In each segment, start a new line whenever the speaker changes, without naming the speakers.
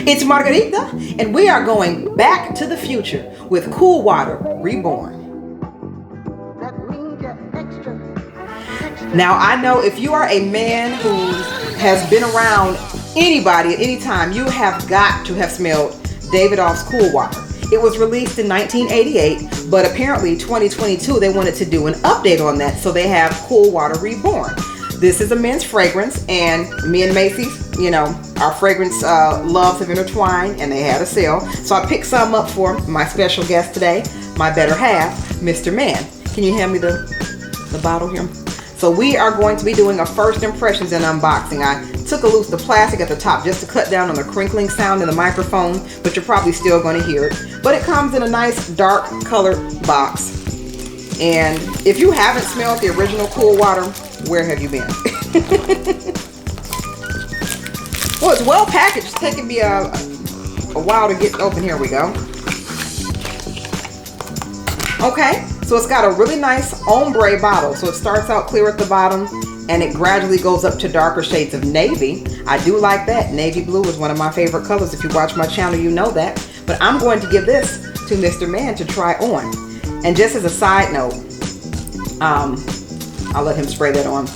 It's Margarita, and we are going back to the future with Cool Water Reborn. Now, I know if you are a man who has been around anybody at any time, you have got to have smelled Davidoff's Cool Water. It was released in 1988, but apparently 2022 they wanted to do an update on that, so they have Cool Water Reborn. This is a men's fragrance, and me and Macy's, you know, our fragrance loves have intertwined, and they had a sale. So I picked some up for my special guest today, my better half, Mr. Man. Can you hand me the bottle here? So we are going to be doing a first impressions and unboxing. I took loose the plastic at the top just to cut down on the crinkling sound in the microphone, but you're probably still going to hear it. But it comes in a nice dark colored box. And if you haven't smelled the original Cool Water, where have you been? Well, it's well packaged. It's taking me a while to get open. Here we go. Okay, so it's got a really nice ombre bottle. So it starts out clear at the bottom and it gradually goes up to darker shades of navy. I do like that. Navy blue is one of my favorite colors. If you watch my channel, you know that. But I'm going to give this to Mr. Man to try on. And just as a side note, I'll let him spray that on.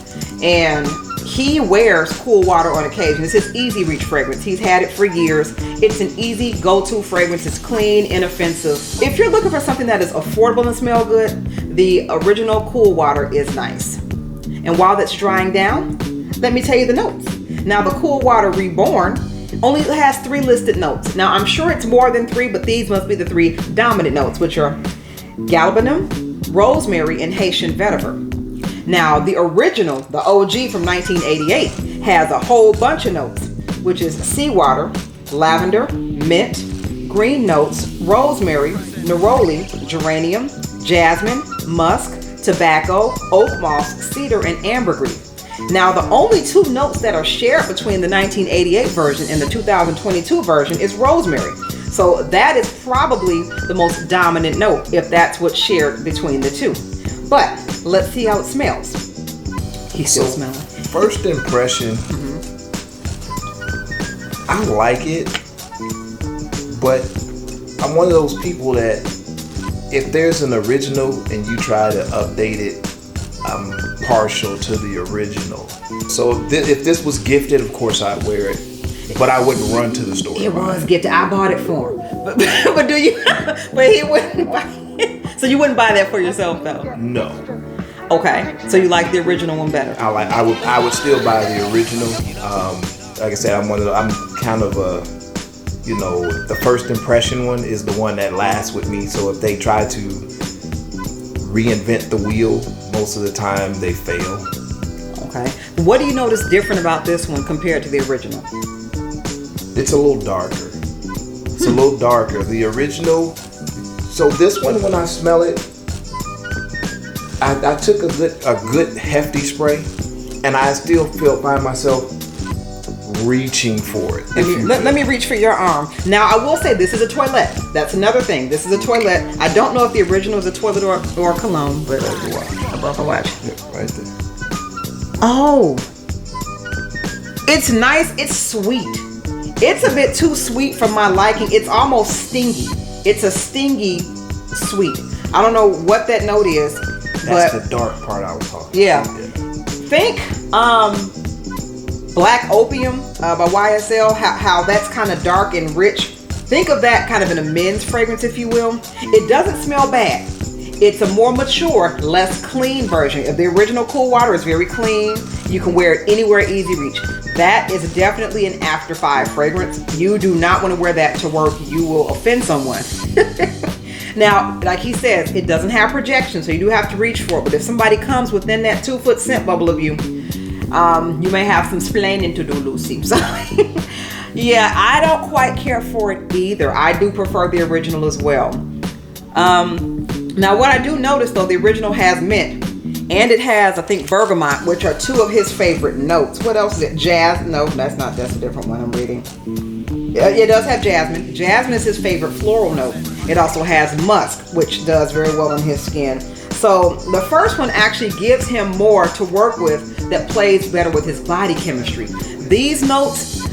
And he wears Cool Water on occasion. It's his easy reach fragrance. He's had it for years. It's an easy go-to fragrance. It's clean, inoffensive. If you're looking for something that is affordable and smell good, the original Cool Water is nice. And while that's drying down, let me tell you the notes. Now, the Cool Water Reborn only has 3 listed notes. Now, I'm sure it's more than 3, but these must be the 3 dominant notes, which are galbanum, rosemary, and Haitian vetiver. Now, the original, the OG from 1988, has a whole bunch of notes, which is seawater, lavender, mint, green notes, rosemary, neroli, geranium, jasmine, musk, tobacco, oak moss, cedar, and ambergris. Now, the only 2 notes that are shared between the 1988 version and the 2022 version is rosemary. So that is probably the most dominant note if that's what's shared between the 2. But let's see how it smells. He's still smelling.
First impression, I like it, but I'm one of those people that if there's an original and you try to update it, I'm partial to the original. So if this was gifted, of course I'd wear it, but I wouldn't run to the store.
It was gifted. I bought it for him, but do you? But he wouldn't buy it. So you wouldn't buy that for yourself, though?
No.
Okay. So you like the original one better?
I would still buy the original. Like I said, I'm kind of a, you know, the first impression one is the one that lasts with me. So if they try to reinvent the wheel, most of the time they fail.
Okay. What do you notice different about this one compared to the original?
It's a little darker. It's a little darker. The original. So this one, when I smell it, I took a good hefty spray, and I still find myself reaching for it.
Let me reach for your arm. Now, I will say this is a toilet. That's another thing. This is a toilet. I don't know if the original is a toilet or a cologne, but above the watch.
Yeah, right there.
Oh, it's nice. It's sweet. It's a bit too sweet for my liking. It's almost stingy. It's a stingy sweet. I don't know what that note is.
That's the dark part I was talking
about.
Yeah.
Think Black Opium by YSL, how that's kind of dark and rich. Think of that kind of in a men's fragrance, if you will. It doesn't smell bad. It's a more mature, less clean version. The original Cool Water is very clean. You can wear it anywhere, easy reach. That is definitely an after 5 fragrance. You do not want to wear that to work. You will offend someone. Now, like he says, it doesn't have projection, so you do have to reach for it. But if somebody comes within that 2-foot scent bubble of you, you may have some splaining to do, Lucy. So, yeah, I don't quite care for it either. I do prefer the original as well. Now, what I do notice, though, the original has mint. And it has, I think, bergamot, which are 2 of his favorite notes. What else is it? Jazz? No, that's a different one I'm reading. It does have jasmine. Jasmine is his favorite floral note. It also has musk, which does very well on his skin. So the first one actually gives him more to work with that plays better with his body chemistry. These notes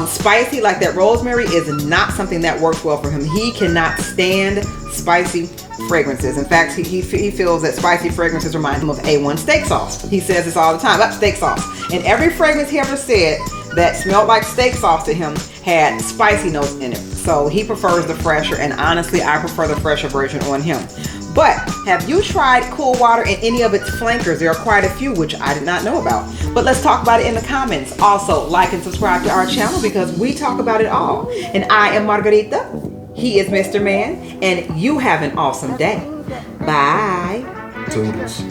Spicy, like that rosemary, is not something that works well for him. He cannot stand spicy fragrances. In fact, he feels that spicy fragrances remind him of A1 steak sauce. He says this all the time, steak sauce. And every fragrance he ever said that smelled like steak sauce to him had spicy notes in it. So he prefers the fresher, and honestly, I prefer the fresher version on him. But have you tried Cool Water in any of its flankers? There are quite a few, which I did not know about. But let's talk about it in the comments. Also, like and subscribe to our channel because we talk about it all. And I am Margarita. He is Mr. Man. And you have an awesome day. Bye.
Toodles.